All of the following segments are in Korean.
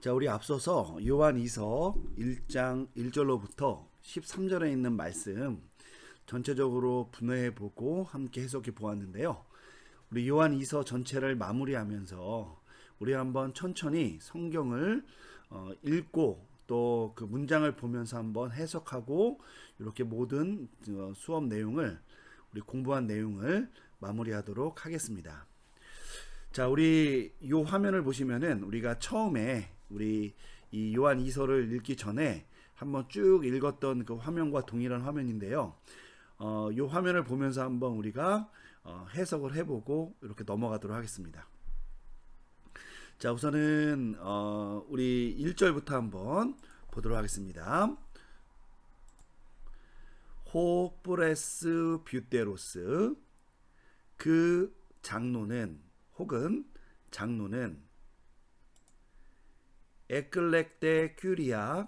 자, 우리 앞서서 요한이서 1장 1절로부터 13절에 있는 말씀 전체적으로 분해해 보고 함께 해석해 보았는데요. 우리 요한이서 전체를 마무리하면서 우리 한번 천천히 성경을 읽고 또 그 문장을 보면서 한번 해석하고 이렇게 모든 수업 내용을 우리 공부한 내용을 마무리하도록 하겠습니다. 자, 우리 요 화면을 보시면은 우리가 처음에 우리 이 요한 이서를 읽기 전에 한번 쭉 읽었던 그 화면과 동일한 화면인데요. 요 화면을 보면서 한번 우리가 해석을 해보고 이렇게 넘어가도록 하겠습니다. 자, 우선은 우리 1절부터 한번 보도록 하겠습니다. 호 프레스 뷰테로스 그 장로는 혹은 장로는 에클렉테 큐리아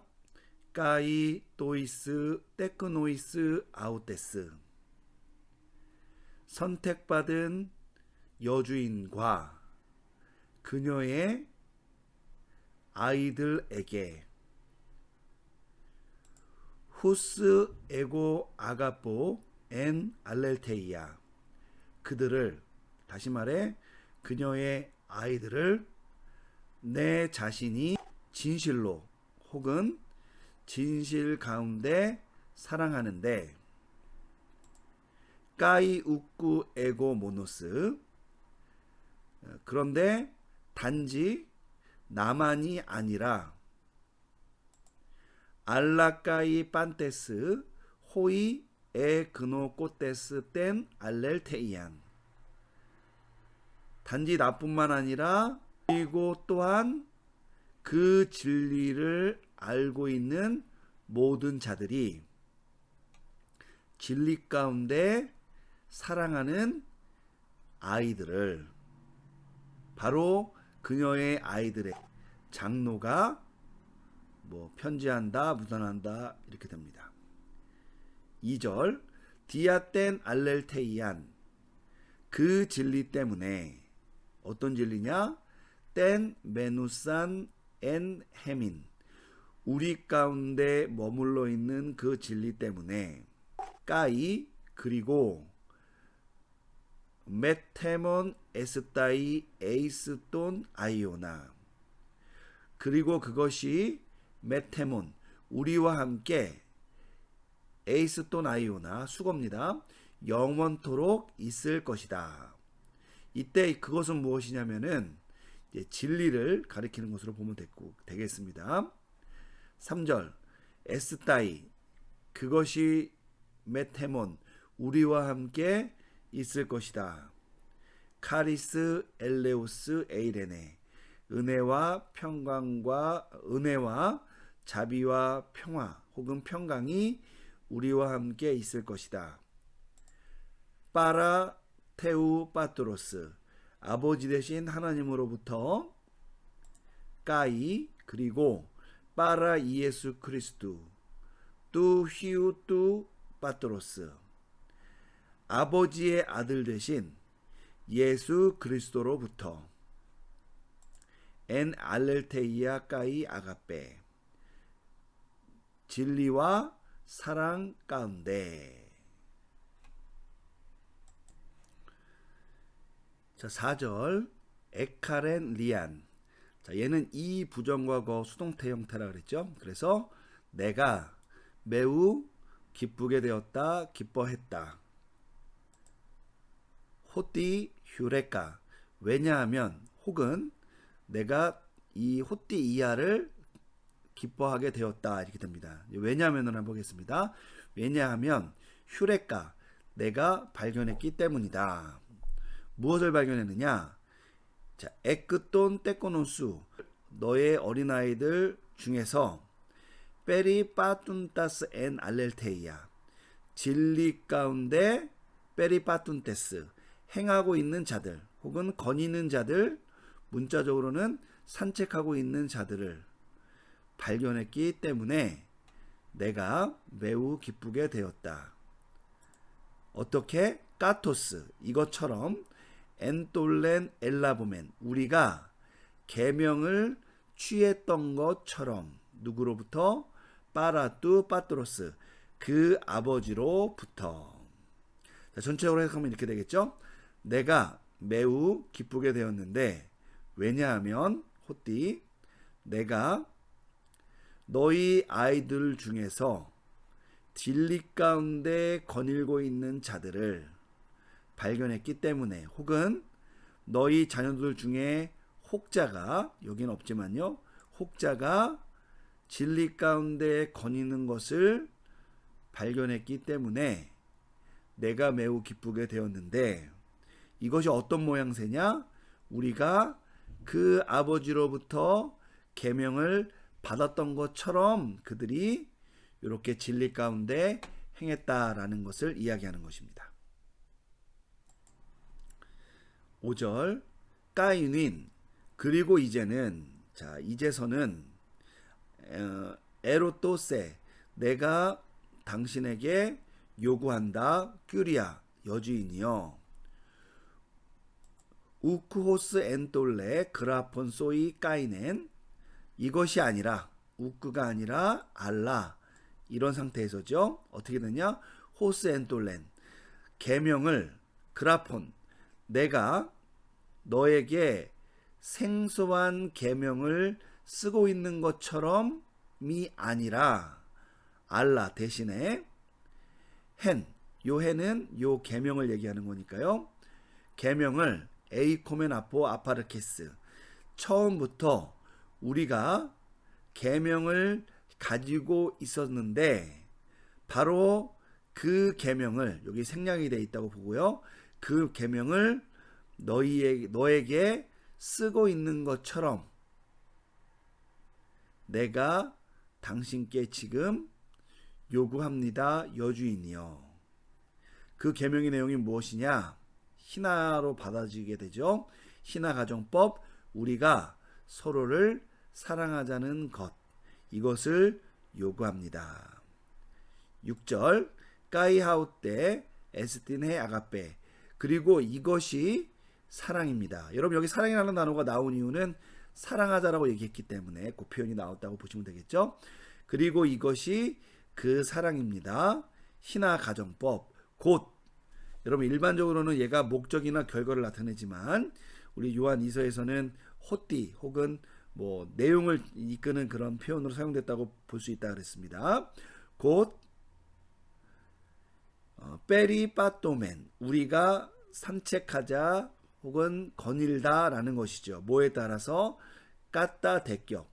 까이 또이스 테크노이스 아우테스 선택받은 여주인과 그녀의 아이들에게 후스 에고 아가포 엔 알렐테이아 그들을 다시 말해 그녀의 아이들을 내 자신이 진실로 혹은 진실 가운데 사랑하는데 까이 우쿠 에고 모노스 그런데 단지 나만이 아니라 알라까이 판테스 호이 에 그노 꼬테스 땐 알렐테이안 단지 나뿐만 아니라 그리고 또한 그 진리를 알고 있는 모든 자들이 진리 가운데 사랑하는 아이들을 바로 그녀의 아이들의 장로가 편지한다, 묻어난다 이렇게 됩니다. 2절 디아텐 알렐테이안 그 진리 때문에 어떤 진리냐? 땐 메누산 엔 헤민 우리 가운데 머물러 있는 그 진리 때문에 까이 그리고 메테몬 에스타이 에이스톤 아이오나 그리고 그것이 메테몬 우리와 함께 에이스톤 아이오나 수고입니다. 영원토록 있을 것이다. 이때 그것은 무엇이냐면은 진리를 가리키는 것으로 보면 되겠습니다. 3절 에스타이 그것이 메테몬 우리와 함께 있을 것이다. 카리스 엘레우스 에이레네 은혜와 자비와 평화 혹은 평강이 우리와 함께 있을 것이다. 파라 테우 파트로스 아버지 되신 하나님으로부터 까이 그리고 파라 이예수 크리스투 뚜 히우 뚜 파트로스 아버지의 아들 되신 예수 그리스도로부터 엔 알렐테이아 까이 아가페 진리와 사랑 가운데. 자, 4절 에카렌 리안 자, 얘는 이 부정과거 수동태 형태라 그랬죠. 그래서 내가 매우 기쁘게 되었다 기뻐했다. 호띠 휴레카 왜냐하면 혹은 내가 이 호띠 이하를 기뻐하게 되었다 이렇게 됩니다. 왜냐하면을 한번 보겠습니다. 왜냐하면 휴레카 내가 발견했기 때문이다. 무엇을 발견했느냐? 자, 에크톤 떼코노수 너의 어린아이들 중에서 페리 파툰타스 엔 알렐테이아 진리 가운데 페리 파툰테스 행하고 있는 자들 혹은 거니는 자들 문자적으로는 산책하고 있는 자들을 발견했기 때문에 내가 매우 기쁘게 되었다. 어떻게? 까토스 이것처럼 엔톨렌 엘라보멘 우리가 계명을 취했던 것처럼. 누구로부터? 빠라뚜 빠뚜로스, 그 아버지로부터. 자, 전체적으로 해석하면 이렇게 되겠죠. 내가 매우 기쁘게 되었는데, 왜냐하면 호띠, 내가 너희 아이들 중에서 진리 가운데 거닐고 있는 자들을 발견했기 때문에, 혹은 너희 자녀들 중에 혹자가, 여긴 없지만요, 혹자가 진리 가운데 거니는 것을 발견했기 때문에 내가 매우 기쁘게 되었는데, 이것이 어떤 모양새냐? 우리가 그 아버지로부터 계명을 받았던 것처럼 그들이 이렇게 진리 가운데 행했다라는 것을 이야기하는 것입니다. 5절, 까인은 그리고 이제는, 자, 이제서는 에로토세, 내가 당신에게 요구한다. 큐리아, 여주인이여. 우크호스 엔톨레 그라폰 소이 까이넨, 이것이 아니라, 우크가 아니라 알라, 이런 상태에서죠. 어떻게 되냐? 호스 엔톨렌, 계명을, 그라폰, 내가 너에게 생소한 계명을 쓰고 있는 것처럼이 아니라, 알라 대신에 헨, 요 헨은 요 계명을 얘기하는 거니까요. 계명을 에이코멘 아포 아파르케스, 처음부터 우리가 계명을 가지고 있었는데, 바로 그 계명을, 여기 생략이 되어 있다고 보고요, 그 계명을 너에게 쓰고 있는 것처럼 내가 당신께 지금 요구합니다. 여주인이여. 그 계명의 내용이 무엇이냐? 신화로 받아지게 되죠. 신화 가정법, 우리가 서로를 사랑하자는 것, 이것을 요구합니다. 6절, 까이하우떼 에스틴헤 아가페, 그리고 이것이 사랑입니다. 여러분, 여기 사랑이라는 단어가 나온 이유는 사랑하자라고 얘기했기 때문에 그 표현이 나왔다고 보시면 되겠죠. 그리고 이것이 그 사랑입니다. 신화 가정법, 곧, 여러분 일반적으로는 얘가 목적이나 결과를 나타내지만 우리 요한 2서에서는 호띠 혹은 뭐 내용을 이끄는 그런 표현으로 사용됐다고 볼 수 있다 그랬습니다. 곧 페리빠토멘, 우리가 산책하자 혹은 거닐다라는 것이죠. 뭐에 따라서? 까따 대격,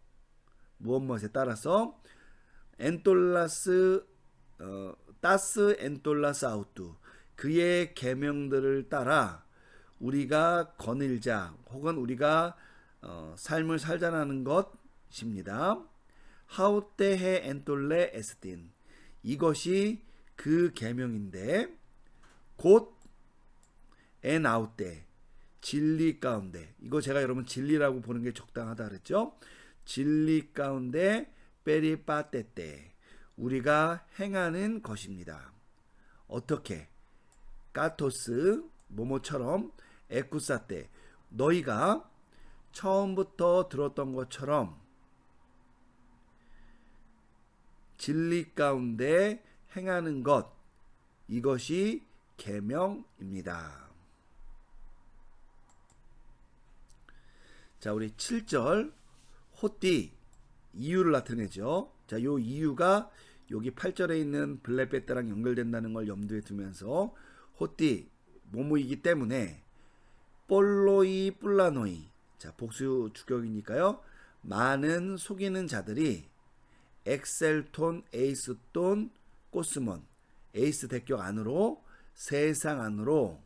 무엇에 따라서? 엔톨라스 따스 엔톨라스 아우투, 그의 계명들을 따라 우리가 거닐자 혹은 우리가 삶을 살자라는 것입니다. 하우테헤 엔톨레 에스틴, 이것이 그 계명인데, 곧 엔아우테, 진리 가운데, 이거 제가 여러분 진리라고 보는 게 적당하다 그랬죠. 진리 가운데 페리빠떼떼, 우리가 행하는 것입니다. 어떻게? 까토스, 모모처럼, 에쿠사떼, 너희가 처음부터 들었던 것처럼 진리 가운데 행하는 것, 이것이 계명입니다. 자, 우리 7절, 호띠, 이유를 나타내죠. 자, 요 이유가 여기 8절에 있는 블레베떼랑 연결된다는 걸 염두에 두면서, 호띠, 모모이기 때문에, 볼로이 뿔라노이, 자, 복수 주격이니까요, 많은 속이는 자들이 엑셀톤, 에이스톤, 코스몬, 에이스 대격 안으로, 세상 안으로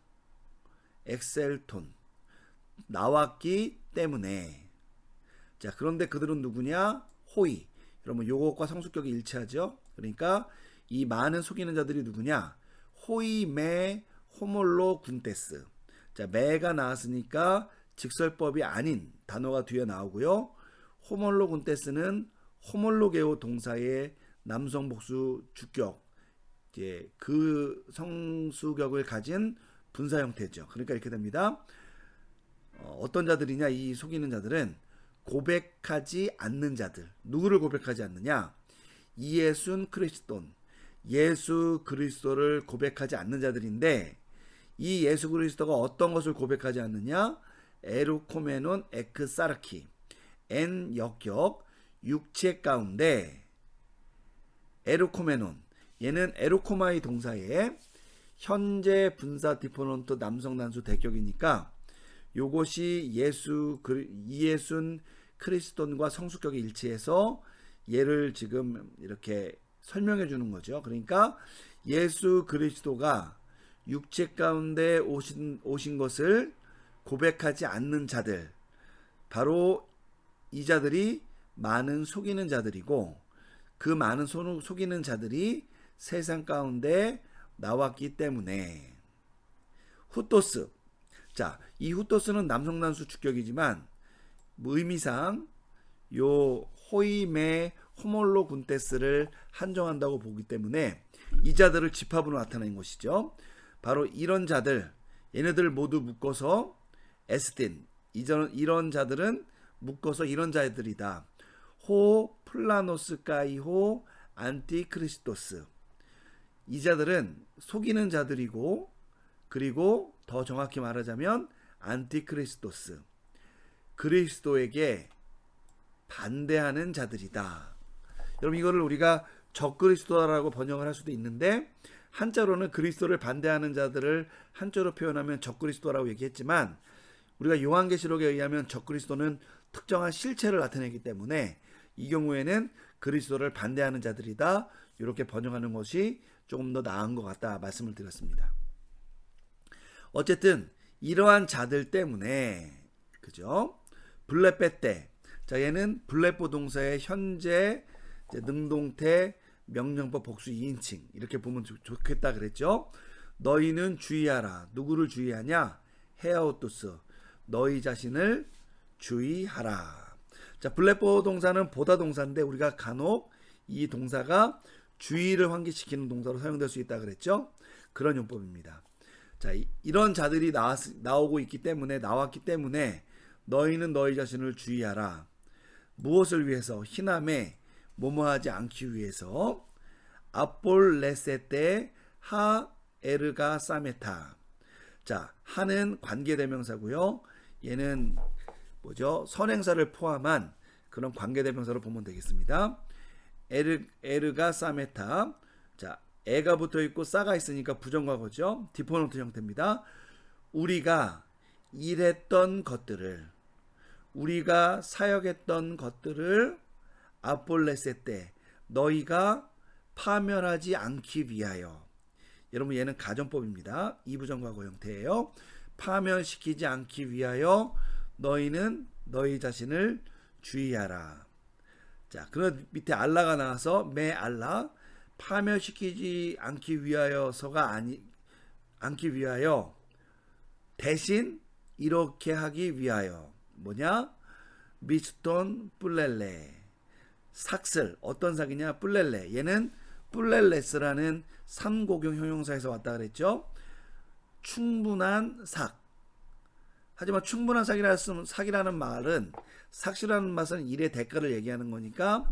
엑셀톤 나왔기 때문에. 자, 그런데 그들은 누구냐? 호이. 여러분 요것과 성수격이 일치하죠. 그러니까 이 많은 속이는 자들이 누구냐? 호이 메 호몰로 군테스. 자, 메가 나왔으니까 직설법이 아닌 단어가 뒤에 나오고요. 호몰로 군테스는 호몰로게오 동사의 남성 복수 주격, 이제 그 성수격을 가진 분사 형태죠. 그러니까 이렇게 됩니다. 어떤 자들이냐? 이 속이는 자들은 고백하지 않는 자들. 누구를 고백하지 않느냐? 이예순 크리스톤. 예수 그리스도를 고백하지 않는 자들인데, 이 예수 그리스도가 어떤 것을 고백하지 않느냐? 에루코메논 에크사르키. 엔 역격 육체 가운데 에루코메논. 얘는 에루코마이 동사의 현재 분사 디포넌트 남성 단수 대격이니까 요것이 이예순 크리스톤과 성수격이 일치해서 얘를 지금 이렇게 설명해 주는 거죠. 그러니까 예수 그리스도가 육체 가운데 오신 것을 고백하지 않는 자들, 바로 이 자들이 많은 속이는 자들이고, 그 많은 속이는 자들이 세상 가운데 나왔기 때문에. 후토스. 자, 이 후토스는 남성단수 주격이지만 의미상 요 호이메 호몰로 군테스를 한정한다고 보기 때문에 이 자들을 집합으로 나타낸 것이죠. 바로 이런 자들, 얘네들 모두 묶어서 에스틴, 이런 자들은 묶어서 이런 자들이다. 호 플라노스 까이호 안티크리스토스. 이 자들은 속이는 자들이고, 그리고 더 정확히 말하자면 안티크리스토스, 그리스도에게 반대하는 자들이다. 여러분, 이거를 우리가 적그리스도라고 번역을 할 수도 있는데, 한자로는 그리스도를 반대하는 자들을 한자로 표현하면 적그리스도라고 얘기했지만, 우리가 요한계시록에 의하면 적그리스도는 특정한 실체를 나타내기 때문에 이 경우에는 그리스도를 반대하는 자들이다, 이렇게 번역하는 것이 조금 더 나은 것 같다 말씀을 드렸습니다. 어쨌든 이러한 자들 때문에, 그죠? 블레페테. 자, 얘는 블레포 동사의 현재 능동태 명령법 복수 2인칭, 이렇게 보면 좋겠다 그랬죠. 너희는 주의하라. 누구를 주의하냐? 헤아우토스. 너희 자신을 주의하라. 자, 블레포 동사는 보다 동사인데 우리가 간혹 이 동사가 주의를 환기시키는 동사로 사용될 수 있다 그랬죠. 그런 용법입니다. 자, 이런 자들이 나왔기 때문에 너희는 너희 자신을 주의하라. 무엇을 위해서? 희남에 뭐뭐하지 않기 위해서. 아폴레세테 하 에르가 사메타. 자, 하는 관계대명사고요. 얘는 뭐죠? 선행사를 포함한 그런 관계대명사로 보면 되겠습니다. 에르가 사메타. 자, 에가 붙어 있고 싸가 있으니까 부정과거죠. 디포넌트 형태입니다. 우리가 일했던 것들을, 우리가 사역했던 것들을 아폴레세 너희가 파멸하지 않기 위하여. 여러분, 얘는 가정법입니다. 이부정과거 형태예요. 파멸시키지 않기 위하여 너희는 너희 자신을 주의하라. 자, 그런 밑에 알라가 나와서 매 알라, 파멸시키지 않기 위하여서가 않기 위하여, 대신 이렇게 하기 위하여. 뭐냐? 미스톤 뿔렐레. 삭슬. 어떤 삭이냐? 뿔렐레. 얘는 뿔렐레스라는 삼고경 형용사에서 왔다 그랬죠. 충분한 삭. 하지만 충분한 삭이라는 말은, 삭이라는 말은 일의 대가를 얘기하는 거니까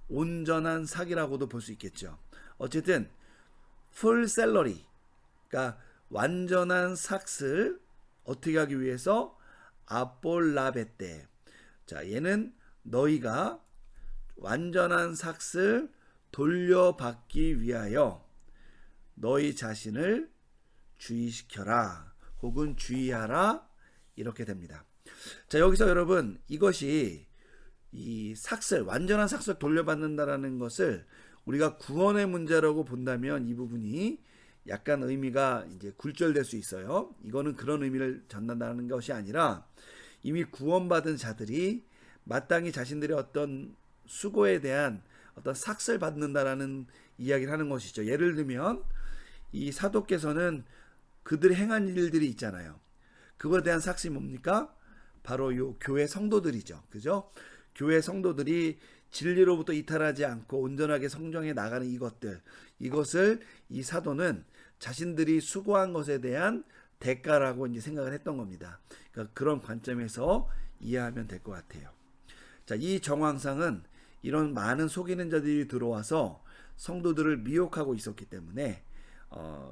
온전한 삭이라고도 볼 수 있겠죠. 어쨌든 풀 셀러리, 그러니까 완전한 삭을 어떻게 하기 위해서? 아폴라베테. 자, 얘는 너희가 완전한 삭을 돌려받기 위하여 너희 자신을 주의시켜라, 혹은 주의하라, 이렇게 됩니다. 자, 여기서 여러분, 이것이 이 삭슬, 완전한 삭슬 돌려받는다라는 것을 우리가 구원의 문제라고 본다면 이 부분이 약간 의미가 이제 굴절될 수 있어요. 이거는 그런 의미를 전한다는 것이 아니라 이미 구원받은 자들이 마땅히 자신들의 어떤 수고에 대한 어떤 삭슬 받는다라는 이야기를 하는 것이죠. 예를 들면 이 사도께서는 그들이 행한 일들이 있잖아요. 그거에 대한 삭슬이 뭡니까? 바로 요 교회 성도들이죠. 그죠? 교회 성도들이 진리로부터 이탈하지 않고 온전하게 성정해 나가는 이것을 이 사도는 자신들이 수고한 것에 대한 대가라고 이제 생각을 했던 겁니다. 그러니까 그런 관점에서 이해하면 될 것 같아요. 자, 이 정황상은 이런 많은 속이는 자들이 들어와서 성도들을 미혹하고 있었기 때문에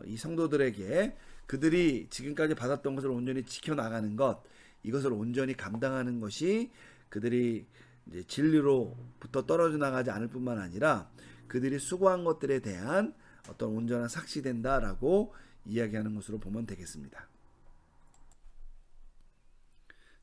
이 성도들에게 그들이 지금까지 받았던 것을 온전히 지켜나가는 것, 이것을 온전히 감당하는 것이 그들이 이제 진리로부터 떨어져 나가지 않을 뿐만 아니라 그들이 수고한 것들에 대한 어떤 온전한 삭시된다라고 이야기하는 것으로 보면 되겠습니다.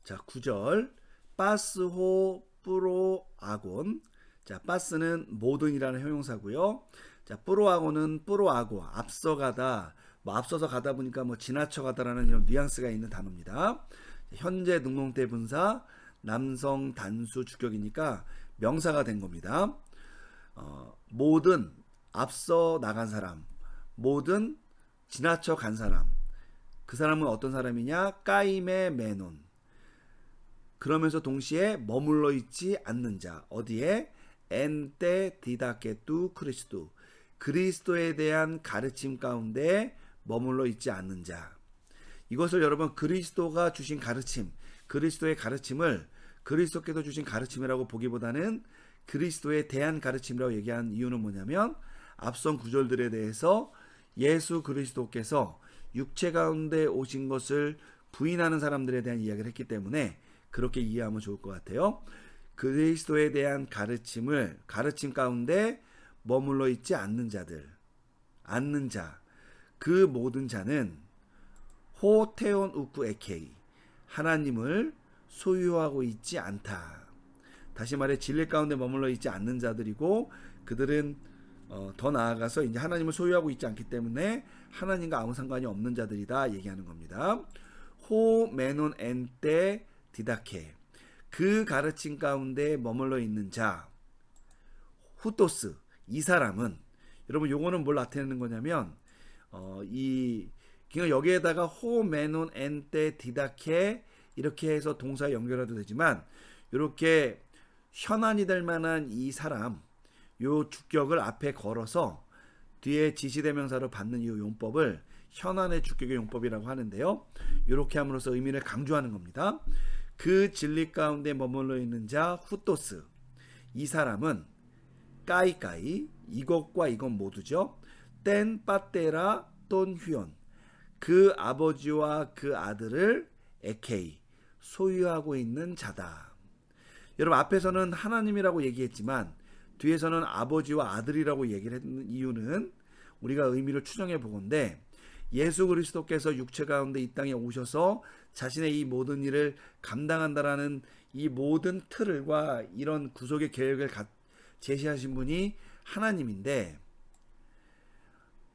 자, 9절 빠스호 뿌로 아곤. 자, 빠스는 모든이라는 형용사고요. 자, 뿌로아고는 뿌로아고, 앞서가다, 앞서서 가다 보니까 지나쳐가다라는 이런 뉘앙스가 있는 단어입니다. 현재 능동태 분사, 남성 단수 주격이니까 명사가 된 겁니다. 모든 앞서 나간 사람, 모든 지나쳐 간 사람. 그 사람은 어떤 사람이냐? 까임의 메논. 그러면서 동시에 머물러 있지 않는 자. 어디에? 엔테 디다케투 크리스도. 그리스도에 대한 가르침 가운데 머물러 있지 않는 자. 이것을 여러분 그리스도가 주신 가르침, 그리스도의 가르침을 그리스도께서 주신 가르침이라고 보기보다는 그리스도에 대한 가르침이라고 얘기한 이유는 뭐냐면 앞선 구절들에 대해서 예수 그리스도께서 육체 가운데 오신 것을 부인하는 사람들에 대한 이야기를 했기 때문에 그렇게 이해하면 좋을 것 같아요. 그리스도에 대한 가르침 가운데 머물러 있지 않는 자들, 않는 자, 그 모든 자는 호테온 우쿠 에케이, 하나님을 소유하고 있지 않다. 다시 말해 진리 가운데 머물러 있지 않는 자들이고 그들은 더 나아가서 이제 하나님을 소유하고 있지 않기 때문에 하나님과 아무 상관이 없는 자들이다 얘기하는 겁니다. 호 메논 엔테 디다케, 그 가르침 가운데 머물러 있는 자, 후토스, 이 사람은 여러분 요거는 뭘 나타내는 거냐면 그러니까 여기에다가 호 메논 엔테 디다케 이렇게 해서 동사 연결해도 되지만 이렇게 현안이 될 만한 이 사람, 요 주격을 앞에 걸어서 뒤에 지시대명사로 받는 이 용법을 현안의 주격의 용법이라고 하는데요. 이렇게 함으로써 의미를 강조하는 겁니다. 그 진리 가운데 머물러 있는 자 후토스, 이 사람은 까이까이, 이것과 이것 모두죠. 땐 빠떼라 돈 휘온, 그 아버지와 그 아들을 에케이, 소유하고 있는 자다. 여러분 앞에서는 하나님이라고 얘기했지만 뒤에서는 아버지와 아들이라고 얘기를 했는 이유는 우리가 의미를 추정해 보건대 예수 그리스도께서 육체 가운데 이 땅에 오셔서 자신의 이 모든 일을 감당한다라는 이 모든 틀과 이런 구속의 계획을 제시하신 분이 하나님인데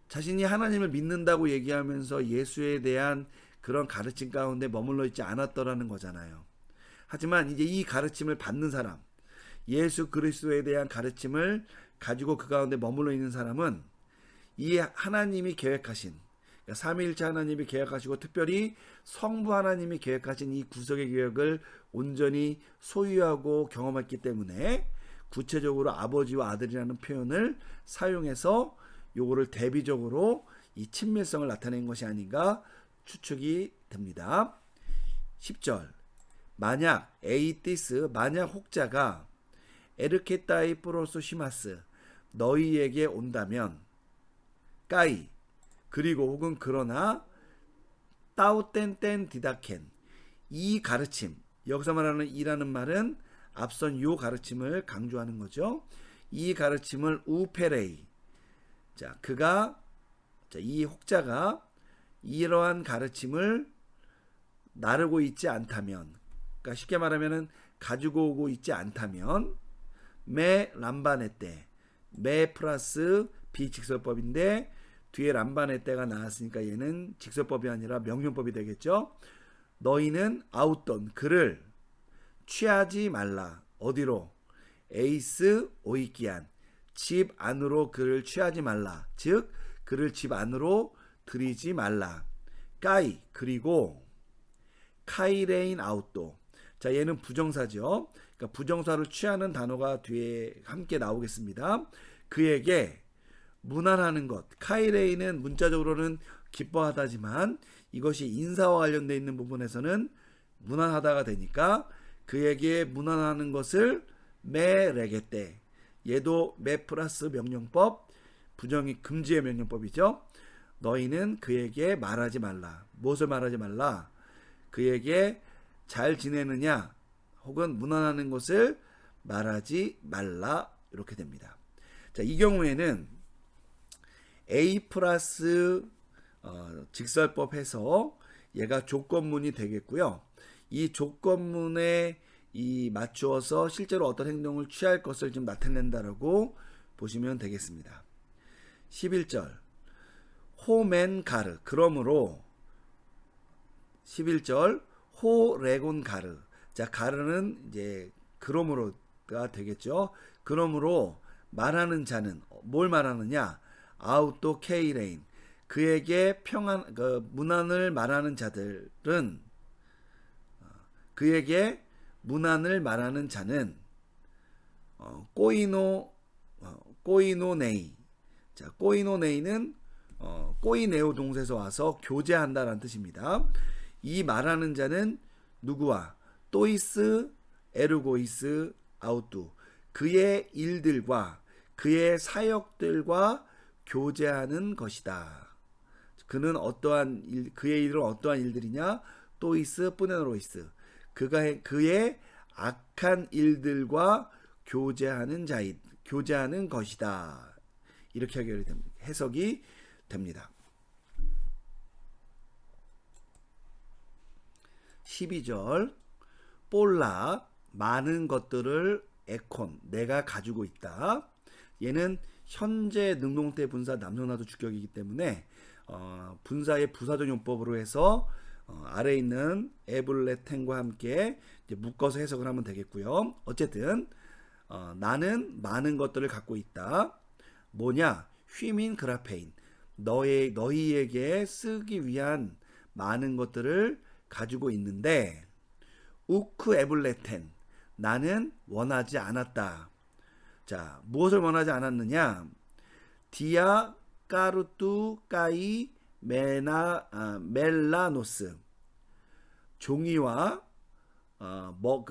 자신이 하나님을 믿는다고 얘기하면서 예수에 대한 그런 가르침 가운데 머물러 있지 않았더라는 거잖아요. 하지만 이제 이 가르침을 받는 사람, 예수 그리스도에 대한 가르침을 가지고 그 가운데 머물러 있는 사람은 이 하나님이 계획하신, 그러니까 삼위일체 하나님이 계획하시고 특별히 성부 하나님이 계획하신 이 구속의 계획을 온전히 소유하고 경험했기 때문에 구체적으로 아버지와 아들이라는 표현을 사용해서 요거를 대비적으로 이 친밀성을 나타낸 것이 아닌가 추측이 됩니다. 10절 만약 에이티스, 만약 혹자가 에르케타이 프로스 시마스, 너희에게 온다면 까이, 그리고 혹은 그러나 따우텐텐 디다켄, 이 가르침, 여기서 말하는 이라는 말은 앞선 요 가르침을 강조하는 거죠. 이 가르침을 우페레이, 자 그가, 이 혹자가 이러한 가르침을 나르고 있지 않다면, 그러니까 쉽게 말하면은 가지고 오고 있지 않다면 메 람바네떼, 메 플러스 비직설법인데 뒤에 람바네떼가 나왔으니까 얘는 직설법이 아니라 명령법이 되겠죠. 너희는 아웃돈, 그를 취하지 말라. 어디로? 에이스 오이키안, 집 안으로 그를 취하지 말라. 즉 그를 집 안으로 들이지 말라. 까이, 그리고 카이레인 아웃도, 자 얘는 부정사죠. 그러니까 부정사를 취하는 단어가 뒤에 함께 나오겠습니다. 그에게 무난하는 것, 카이레인은 문자적으로는 기뻐하다지만 이것이 인사와 관련되어 있는 부분에서는 무난하다가 되니까 그에게 무난하는 것을 매래겠대. 얘도 매 플러스 명령법, 부정이 금지의 명령법이죠. 너희는 그에게 말하지 말라. 무엇을 말하지 말라? 그에게 잘 지내느냐 혹은 무난하는 것을 말하지 말라. 이렇게 됩니다. 자, 이 경우에는 A 플러스 직설법 해서 얘가 조건문이 되겠고요. 이 조건문에 맞추어서 실제로 어떤 행동을 취할 것을 좀 나타낸다라고 보시면 되겠습니다. 11절 호멘 가르. 그러므로 11절 호레곤 가르. 자, 가르는 이제 그러므로가 되겠죠. 그러므로 말하는 자는 뭘 말하느냐? 아우토 케이레인. 그에게 무난을 말하는 자들은 그에게 무난을 말하는 자는 꼬이노네이. 자, 꼬이노네이는 꼬이네오 동사에서 와서 교제한다라는 뜻입니다. 이 말하는 자는 누구와? 또이스 에르고이스 아우투. 그의 일들과 그의 사역들과 교제하는 것이다. 그는 그의 일은 어떠한 일들이냐? 또이스 뿌네로이스. 그의 악한 일들과 교제하는 것이다. 이렇게 해석이 됩니다. 12절 볼라 많은 것들을 에콘 내가 가지고 있다. 얘는 현재 능동태 분사 남녀나도 주격이기 때문에 분사의 부사적 용법으로 해서 아래에 있는 에블레텐과 함께 이제 묶어서 해석을 하면 되겠고요. 어쨌든 나는 많은 것들을 갖고 있다. 뭐냐? 휘민 그라페인. 너희에게 쓰기 위한 많은 것들을 가지고 있는데 우크 에블레텐. 나는 원하지 않았다. 자, 무엇을 원하지 않았느냐? 디아 까루뚜 까이 멜라노스. 종이와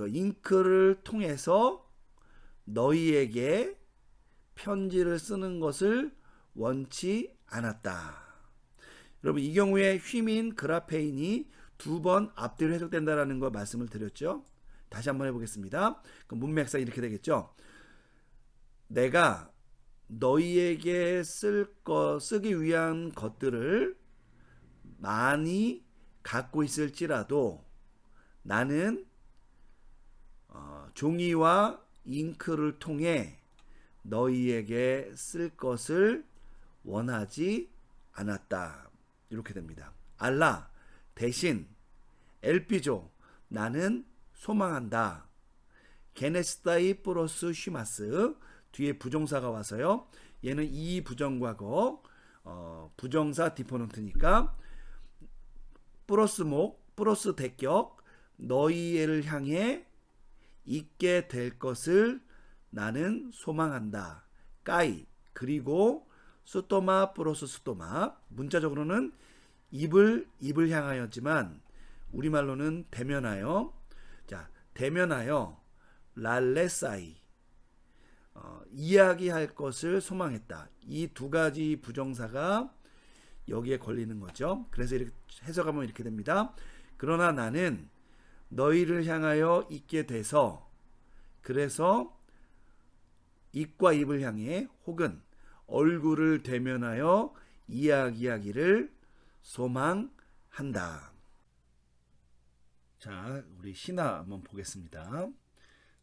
잉크를 통해서 너희에게 편지를 쓰는 것을 원치 않았다. 여러분, 이 경우에 휘민 그라페인이 두 번 앞뒤로 해석된다라는 거 말씀을 드렸죠. 다시 한번 해보겠습니다. 문맥상 이렇게 되겠죠. 내가 너희에게 쓰기 위한 것들을 많이 갖고 있을지라도 나는 종이와 잉크를 통해 너희에게 쓸 것을 원하지 않았다. 이렇게 됩니다. 알라 대신 엘피조 나는 소망한다. 게네스다이 플러스 쉬마스 뒤에 부정사가 와서요. 얘는 이 부정과거 부정사 디포넌트니까 플러스 목 플러스 대격 너희를 향해 있게 될 것을 나는 소망한다. 까이 그리고 수토마 플러스 수토마 문자적으로는 입을 향하였지만 우리말로는 대면하여. 자, 대면하여 랄레사이 이야기할 것을 소망했다. 이 두 가지 부정사가 여기에 걸리는 거죠. 그래서 이렇게 해석하면 이렇게 됩니다. 그러나 나는 너희를 향하여 있게 돼서 그래서 입과 입을 향해 혹은 얼굴을 대면하여 이야기하기를 소망한다. 자, 우리 신화 한번 보겠습니다.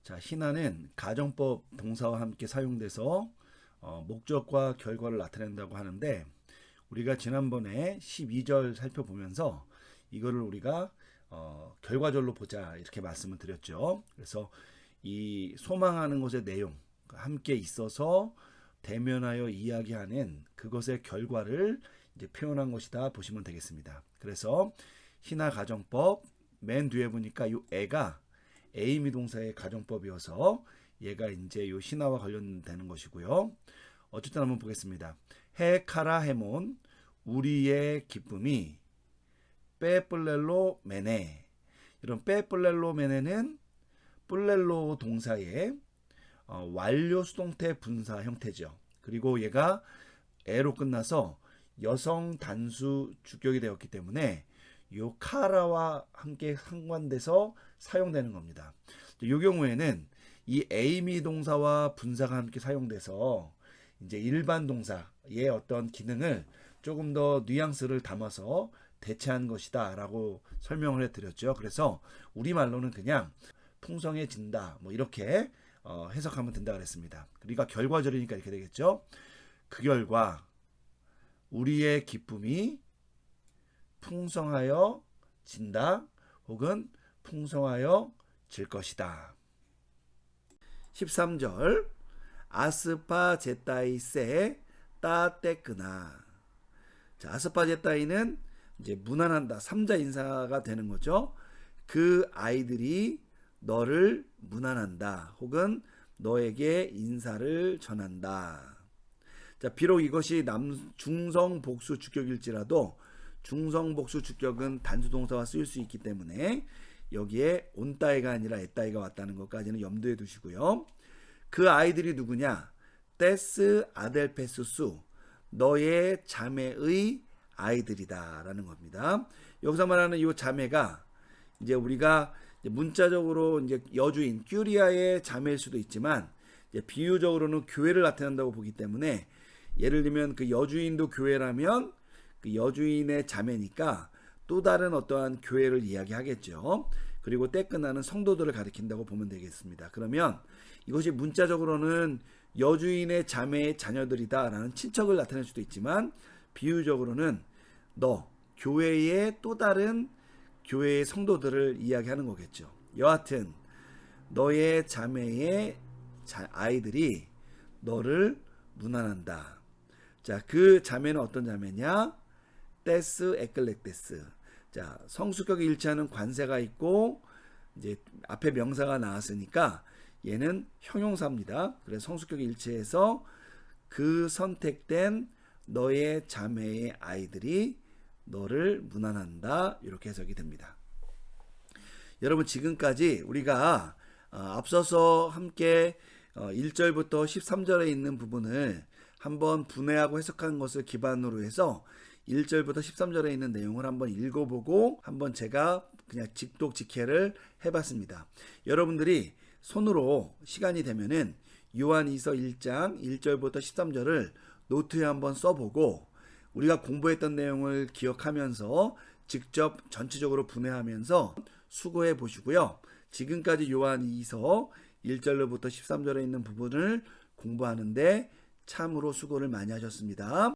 자, 신화는 가정법 동사와 함께 사용돼서 목적과 결과를 나타낸다고 하는데 우리가 지난번에 12절 살펴보면서 이거를 우리가 결과절로 보자 이렇게 말씀을 드렸죠. 그래서 이 소망하는 것의 내용 함께 있어서 대면하여 이야기하는 그것의 결과를 이제 표현한 것이다 보시면 되겠습니다. 그래서 신화 가정법 맨 뒤에 보니까 이 애가 에이미 동사의 가정법이어서 얘가 이제 요 신화와 관련되는 것이고요. 어쨌든 한번 보겠습니다. 헤카라 헤몬 우리의 기쁨이 빼플렐로 메네. 이런 빼플렐로 메네는 뿔렐로 동사의 완료 수동태 분사 형태죠. 그리고 얘가 에로 끝나서 여성 단수 주격이 되었기 때문에 요 카라와 함께 상관돼서 사용되는 겁니다. 이 경우에는 이 에이미 동사와 분사가 함께 사용돼서 이제 일반 동사의 어떤 기능을 조금 더 뉘앙스를 담아서 대체한 것이다 라고 설명을 해드렸죠. 그래서 우리말로는 그냥 풍성해진다 뭐 이렇게 해석하면 된다 그랬습니다. 그러니까 결과절이니까 이렇게 되겠죠. 그 결과 우리의 기쁨이 풍성하여 진다 혹은 풍성하여 질 것이다. 13절 아스파제타이세 따떼끄나. 자, 아스파제타이는 이제 무난한다 3자 인사가 되는 거죠. 그 아이들이 너를 무난한다 혹은 너에게 인사를 전한다. 자, 비록 이것이 중성 복수 주격일지라도 중성 복수 주격은 단수 동사와 쓰일 수 있기 때문에 여기에 온따이가 아니라 에따이가 왔다는 것까지는 염두에 두시고요. 그 아이들이 누구냐? 떼스 아델페스수 너의 자매의 아이들이다 라는 겁니다. 여기서 말하는 이 자매가 이제 우리가 문자적으로 이제 여주인 큐리아의 자매일 수도 있지만 이제 비유적으로는 교회를 나타낸다고 보기 때문에 예를 들면 그 여주인도 교회라면 그 여주인의 자매니까 또 다른 어떠한 교회를 이야기하겠죠. 그리고 때 끝나는 성도들을 가리킨다고 보면 되겠습니다. 그러면 이것이 문자적으로는 여주인의 자매의 자녀들이다 라는 친척을 나타낼 수도 있지만 비유적으로는 너 교회의 또 다른 교회의 성도들을 이야기하는 거겠죠. 여하튼 너의 자매의 아이들이 너를 무난한다. 자, 그 자매는 어떤 자매냐? 떼스 에클렉테스. 자, 성수격에 일치하는 관세가 있고 이제 앞에 명사가 나왔으니까 얘는 형용사입니다. 그래서 성수격에 일치해서 그 선택된 너의 자매의 아이들이 너를 무난한다 이렇게 해석이 됩니다. 여러분 지금까지 우리가 앞서서 함께 1절부터 13절에 있는 부분을 한번 분해하고 해석한 것을 기반으로 해서 1절부터 13절에 있는 내용을 한번 읽어보고 한번 제가 그냥 직독직해를 해봤습니다. 여러분들이 손으로 시간이 되면은 요한이서 1장 1절부터 13절을 노트에 한번 써보고 우리가 공부했던 내용을 기억하면서 직접 전체적으로 분해하면서 수고해 보시고요. 지금까지 요한이서 1절로부터 13절에 있는 부분을 공부하는데 참으로 수고를 많이 하셨습니다.